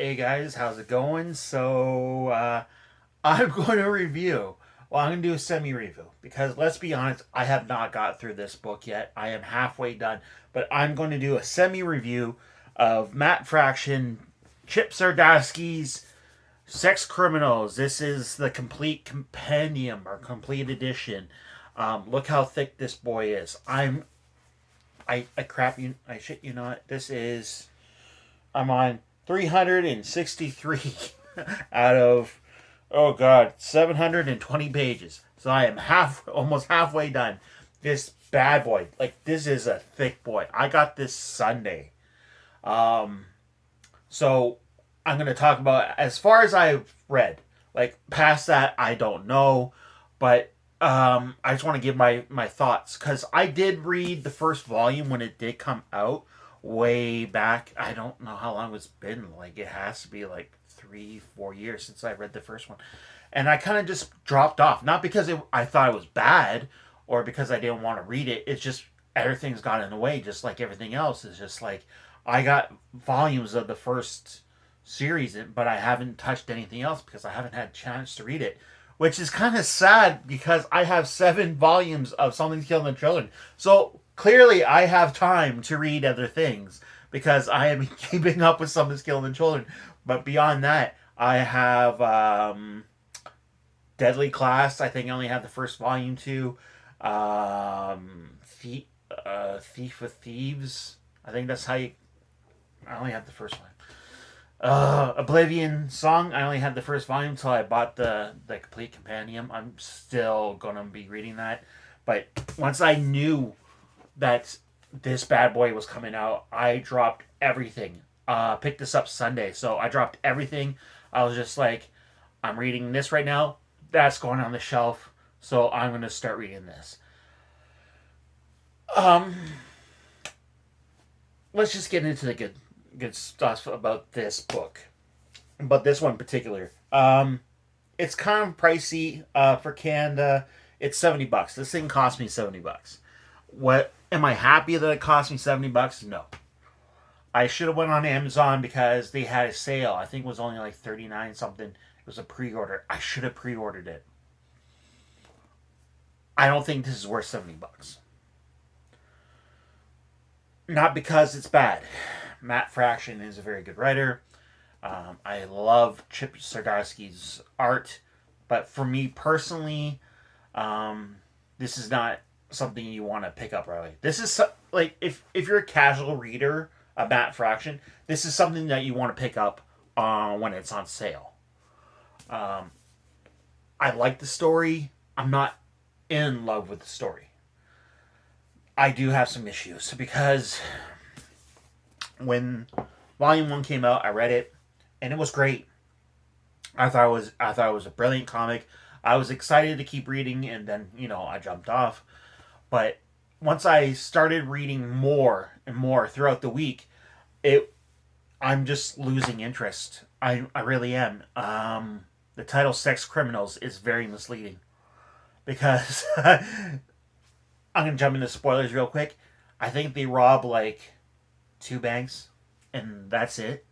Hey guys, how's it going? I'm going to review. Well, I'm going to do a semi review because let's be honest, I have not got through this book yet. I am halfway done, but I'm going to do a semi review of Matt Fraction, Chip Zdarsky's Sex Criminals. This is the complete compendium or complete edition. Look how thick this boy is. I crap you, I shit you not. I'm on 363 out of, oh god, 720 pages. So I am almost halfway done. This bad boy, like this is a thick boy. I got this Sunday. Um, so I'm gonna talk about as far as I've read. Like past that, I don't know, but I just want to give my thoughts because I did read the first volume when it did come out way back. I don't know how long it's been. Like it has to be like 3 4 years since I read the first one, and I kind of just dropped off. Not because I thought it was bad or because I didn't want to read it. It's just everything's got in the way, just like everything else. It's just like I got volumes of the first series, but I haven't touched anything else because I haven't had a chance to read it. Which is kind of sad because I have 7 volumes of Something's Killing the Children. So clearly I have time to read other things because I am keeping up with Something's Killing the Children. But beyond that, I have Deadly Class. I think I only have the first volume too. Thief of Thieves. I think that's how you. I only have the first one. Oblivion Song. I only had the first volume until I bought the complete compendium. I'm still gonna be reading that, but once I knew that this bad boy was coming out, I dropped everything. Picked this up Sunday, so I dropped everything. I was just like, I'm reading this right now. That's going on the shelf, so I'm gonna start reading this. Um, let's just get into the good stuff about this book, but this one in particular. It's kind of pricey for Canada. It's $70. This thing cost me $70. What am I happy that it cost me $70? No. I should have went on Amazon because they had a sale. I think it was only like 39 something. It was a pre-order. I should have pre-ordered it. I don't think this is worth $70. Not because it's bad. Matt Fraction is a very good writer. I love Chip Zdarsky's art, but for me personally, this is not something you want to pick up right away. This is like if you're a casual reader of Matt Fraction, this is something that you want to pick up when it's on sale. I like the story. I'm not in love with the story. I do have some issues because when Volume One came out, I read it, and it was great. I thought it was a brilliant comic. I was excited to keep reading, and then I jumped off. But once I started reading more and more throughout the week, it I'm just losing interest. I really am. The title "Sex Criminals" is very misleading because I'm gonna jump into spoilers real quick. I think they rob like 2 banks, and that's it.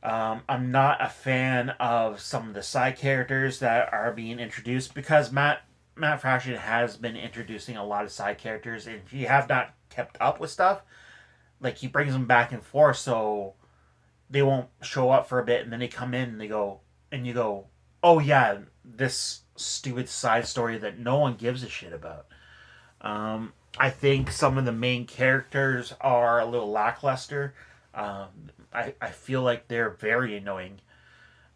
I'm not a fan of some of the side characters that are being introduced because Matt Fraction has been introducing a lot of side characters, and if you have not kept up with stuff, like he brings them back and forth, so they won't show up for a bit, and then they come in and you go, oh yeah, this stupid side story that no one gives a shit about. I think some of the main characters are a little lackluster. I feel like they're very annoying,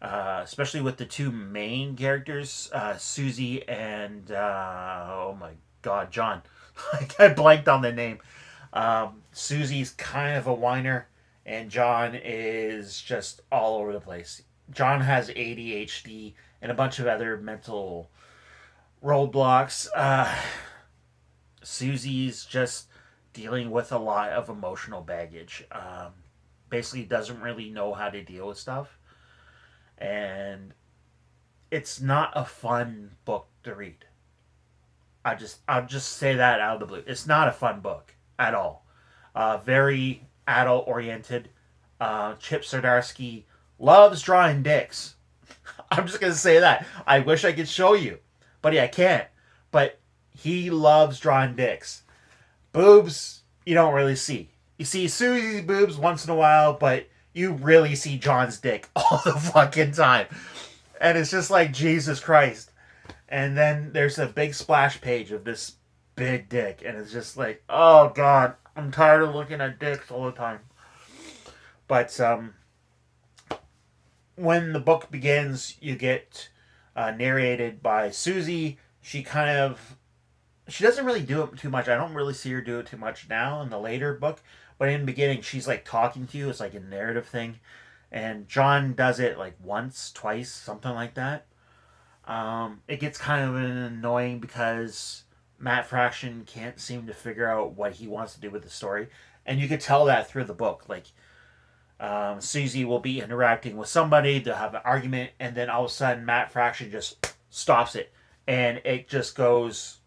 especially with the two main characters, Susie and oh my god, John. I blanked on the name. Susie's kind of a whiner, and John is just all over the place. John has ADHD and a bunch of other mental roadblocks. Susie's just dealing with a lot of emotional baggage. Basically, doesn't really know how to deal with stuff, and it's not a fun book to read. I'll just say that out of the blue. It's not a fun book at all. Very adult oriented. Chip Zdarsky loves drawing dicks. I'm just gonna say that. I wish I could show you, but I can't. But he loves drawing dicks. Boobs, you don't really see. You see Susie's boobs once in a while, but you really see John's dick all the fucking time. And it's just like, Jesus Christ. And then there's a big splash page of this big dick, and it's just like, oh God, I'm tired of looking at dicks all the time. But when the book begins, you get narrated by Susie. She doesn't really do it too much. I don't really see her do it too much now in the later book, but in the beginning, she's like talking to you. It's like a narrative thing, and John does it like once, twice, something like that. It gets kind of annoying because Matt Fraction can't seem to figure out what he wants to do with the story, and you could tell that through the book. Like, Susie will be interacting with somebody, they'll have an argument, and then all of a sudden Matt Fraction just stops it, and it just goes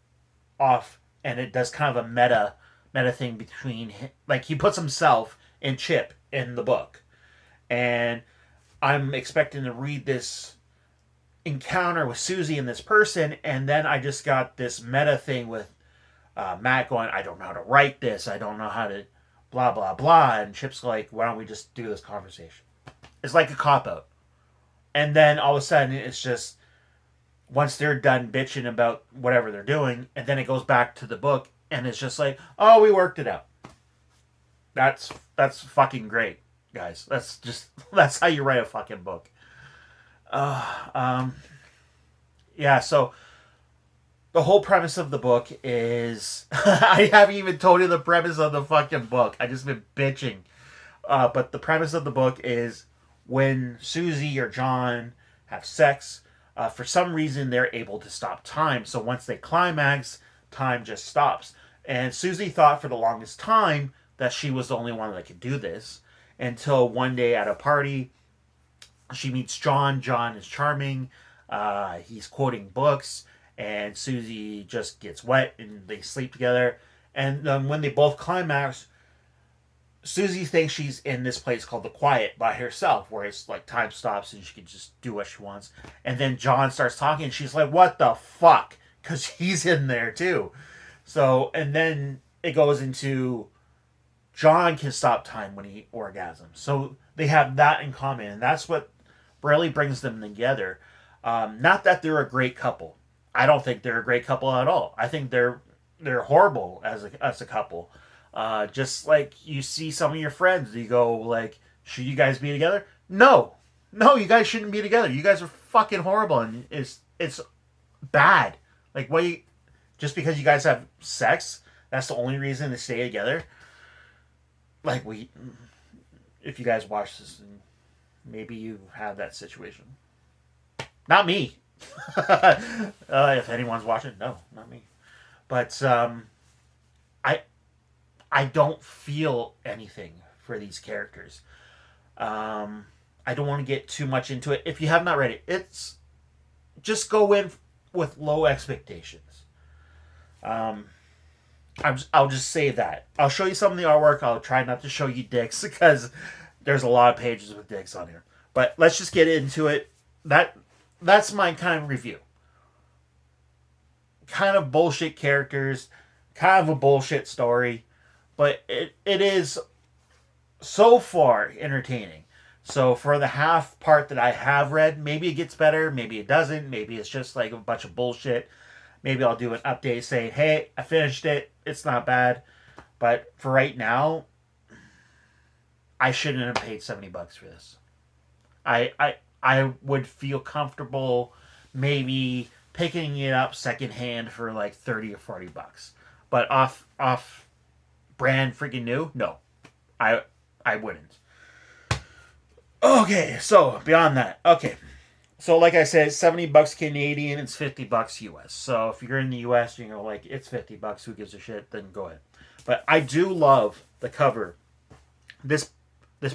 off, and it does kind of a meta thing between him. Like, he puts himself and Chip in the book, and I'm expecting to read this encounter with Susie and this person, and then I just got this meta thing with Matt going, I don't know how to write this, I don't know how to blah blah blah, and Chip's like, why don't we just do this conversation? It's like a cop out. And then all of a sudden it's just, once they're done bitching about whatever they're doing, and then it goes back to the book, and it's just like, oh, we worked it out. That's fucking great, guys. That's how you write a fucking book. Yeah, so the whole premise of the book is I haven't even told you the premise of the fucking book. I just been bitching. But the premise of the book is when Susie or John have sex, for some reason they're able to stop time. So once they climax, time just stops. And Susie thought for the longest time that she was the only one that could do this, until one day at a party, she meets John. John is charming. He's quoting books, and Susie just gets wet, and they sleep together. And when they both climax, Susie thinks she's in this place called the Quiet by herself, where it's like time stops and she can just do what she wants. And then John starts talking, and she's like, "What the fuck?" Because he's in there too. So, and then it goes into John can stop time when he orgasms. So they have that in common, and that's what really brings them together. Not that they're a great couple. I don't think they're a great couple at all. I think they're horrible as a couple. Just like you see some of your friends, you go like, should you guys be together? No, you guys shouldn't be together. You guys are fucking horrible, and it's bad. Like, just because you guys have sex, that's the only reason to stay together. Like, if you guys watch this, maybe you have that situation. Not me. If anyone's watching, no, not me. But I don't feel anything for these characters. I don't want to get too much into it. If you have not read it, just go in with low expectations. I'll just say that. I'll show you some of the artwork. I'll try not to show you dicks because there's a lot of pages with dicks on here. But let's just get into it. That's my kind of review. Kind of bullshit characters, kind of a bullshit story, but it is so far entertaining. So for the half part that I have read, maybe it gets better, maybe it doesn't, maybe it's just like a bunch of bullshit. Maybe I'll do an update saying, hey, I finished it, it's not bad. But for right now, I shouldn't have paid $70 for this. I would feel comfortable maybe picking it up secondhand for like $30 or $40. But off brand freaking new, no. I wouldn't. Okay, so beyond that. Okay. So like I said, $70 Canadian, it's $50 US. So if you're in the US, you're like, it's $50, who gives a shit, then go ahead. But I do love the cover. This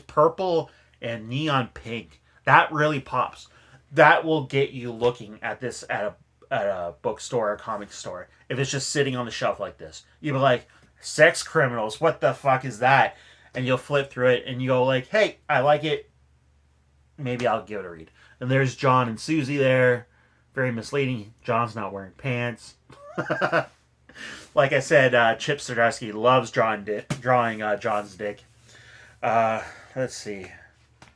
purple and neon pink, that really pops. That will get you looking at this at a bookstore or a comic store. If it's just sitting on the shelf like this, you'll be like, sex criminals, what the fuck is that? and you'll flip through it and you go like, hey, I like it. Maybe I'll give it a read. And there's John and Susie there. Very misleading. John's not wearing pants. Like I said, Chip Zdarsky loves drawing John's dick. Let's see.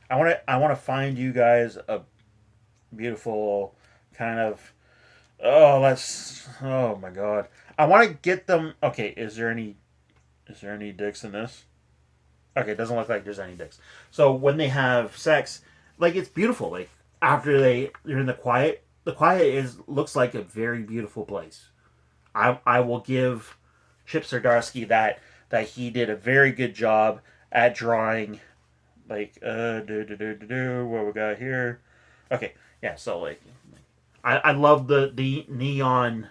I want to find you guys a beautiful kind of. Oh my god. I want to get them. Okay, is there any dicks in this? Okay, it doesn't look like there's any dicks. So when they have sex, like it's beautiful. Like after they're in the quiet looks like a very beautiful place. I will give Chip Zdarsky that he did a very good job at drawing. Like what we got here. Okay, yeah. So like, I love the neon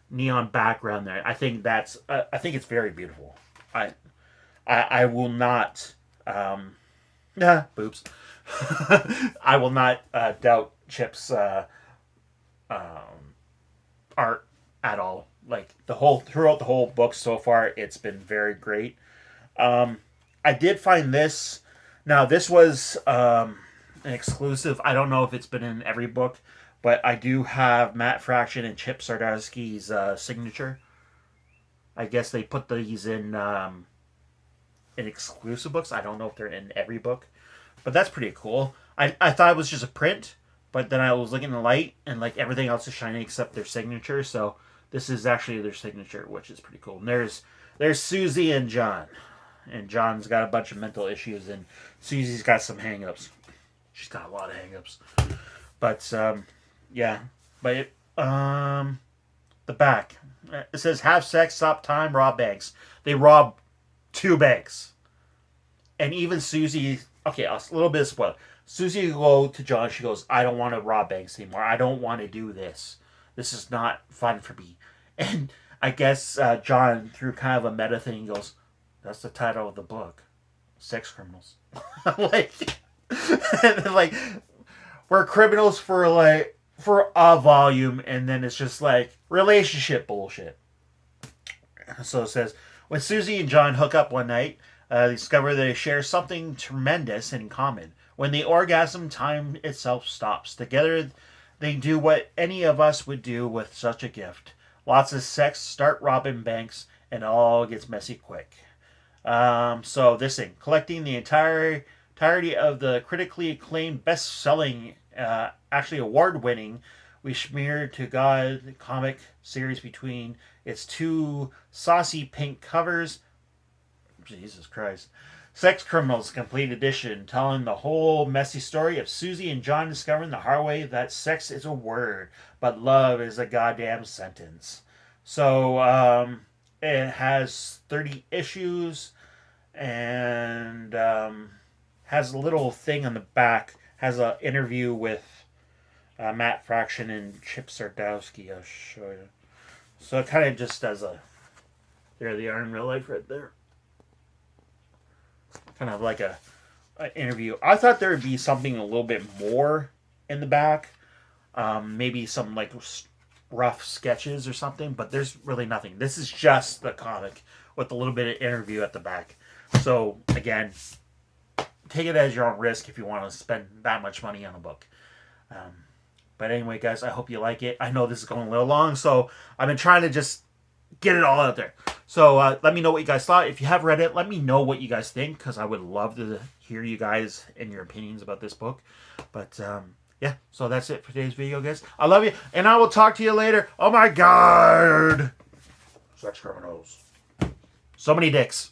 background there. I think it's very beautiful. I will not boobs. I will not doubt Chip's art at all. Like throughout the whole book so far, it's been very great. I did find this. Now this was an exclusive. I don't know if it's been in every book, but I do have Matt Fraction and Chip Zdarsky's signature. I guess they put these in exclusive books. I don't know if they're in every book, but that's pretty cool. I thought it was just a print, but then I was looking in the light and like everything else is shiny except their signature. So this is actually their signature, which is pretty cool. And there's Susie and John. And John's got a bunch of mental issues, and Susie's got some hang-ups. She's got a lot of hang-ups. But, yeah. But, the back. It says, have sex, stop time, rob banks. They rob 2 banks. And even Susie, okay, a little bit of spoiler. Susie will go to John, she goes, I don't want to rob banks anymore. I don't want to do this. This is not fun for me. And I guess John, through kind of a meta thing, goes, that's the title of the book. Sex criminals. like we're criminals for a volume, and then it's just like relationship bullshit. So it says, when Susie and John hook up one night, they discover they share something tremendous in common. When the orgasm, time itself stops. Together, they do what any of us would do with such a gift. Lots of sex, start robbing banks, and it all gets messy quick. So this thing, collecting the entirety of the critically acclaimed, best-selling, actually award-winning, we smeared to God comic series between its 2 saucy pink covers. Jesus Christ. Sex Criminals Complete Edition, telling the whole messy story of Susie and John discovering the hard way that sex is a word, but love is a goddamn sentence. So, it has 30 issues, and has a little thing on the back, has an interview with Matt Fraction and Chip Zdarsky. I'll show you. So it kind of just does there they are in real life right there. Kind of like an interview. I thought there would be something a little bit more in the back. Maybe some like rough sketches or something, but there's really nothing. This is just the comic with a little bit of interview at the back. So again, take it as your own risk if you want to spend that much money on a book. But anyway, guys, I hope you like it. I know this is going a little long, so I've been trying to just get it all out there. So let me know what you guys thought. If you have read it, let me know what you guys think, because I would love to hear you guys and your opinions about this book. But yeah, so that's it for today's video, guys. I love you, and I will talk to you later. Oh my God. Sex criminals. So many dicks.